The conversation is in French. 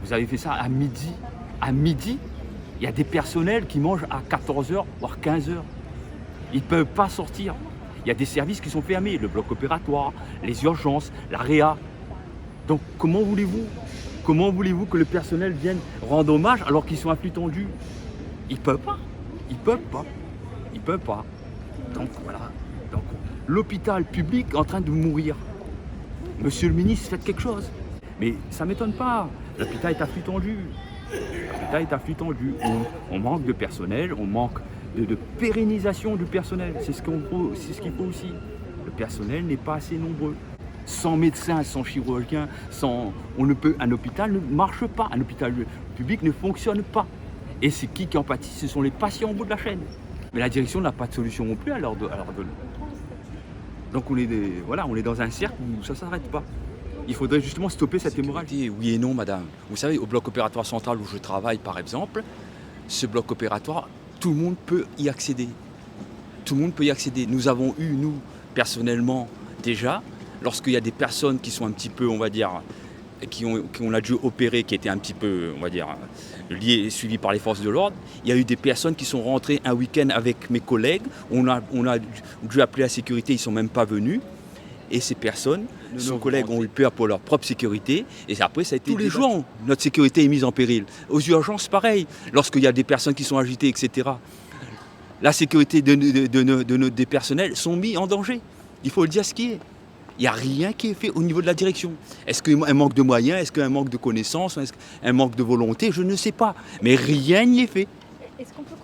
Vous avez fait ça à midi. À midi, il y a des personnels qui mangent à 14 heures, voire 15 heures. Ils ne peuvent pas sortir. Il y a des services qui sont fermés, le bloc opératoire, les urgences, la réa. Donc comment voulez-vous que le personnel vienne rendre hommage alors qu'ils sont à flux tendu? Ils ne peuvent pas. Ils ne peuvent pas. Ils ne peuvent pas. Donc voilà. Donc, l'hôpital public est en train de mourir. Monsieur le ministre, faites quelque chose. Mais ça ne m'étonne pas. L'hôpital est à flux tendu. L'hôpital est à flux tendu. On manque de personnel, on manque de pérennisation du personnel. C'est ce qu'il faut aussi. Le personnel n'est pas assez nombreux. Sans médecins, sans chirurgiens, un hôpital ne marche pas. Un hôpital public ne fonctionne pas. Et c'est qui en pâtit? Ce sont les patients au bout de la chaîne. Mais la direction n'a pas de solution non plus à leur donner. Donc on est dans un cercle où ça ne s'arrête pas. Il faudrait justement stopper cette hémorragie. Oui et non, madame. Vous savez, au bloc opératoire central où je travaille, par exemple, ce bloc opératoire, tout le monde peut y accéder. Tout le monde peut y accéder. Nous avons eu, nous, personnellement, déjà, lorsqu'il y a des personnes qui sont un petit peu, on va dire, qu'on a dû opérer, qui étaient un petit peu, on va dire, liées, suivies par les forces de l'ordre, il y a eu des personnes qui sont rentrées un week-end avec mes collègues. On a dû appeler la sécurité, ils ne sont même pas venus. Et ces personnes, nos collègues ont eu peur pour leur propre sécurité. Et après, ça a été tous les jours, notre sécurité est mise en péril. Aux urgences, pareil. Lorsqu'il y a des personnes qui sont agitées, etc., la sécurité des personnels sont mis en danger. Il faut le dire ce qui est. Il n'y a rien qui est fait au niveau de la direction. Est-ce qu'il y a un manque de moyens? Est-ce qu'il y a un manque de connaissances? Est-ce qu'il y a un manque de volonté? Je ne sais pas. Mais rien n'y est fait. Est-ce qu'on peut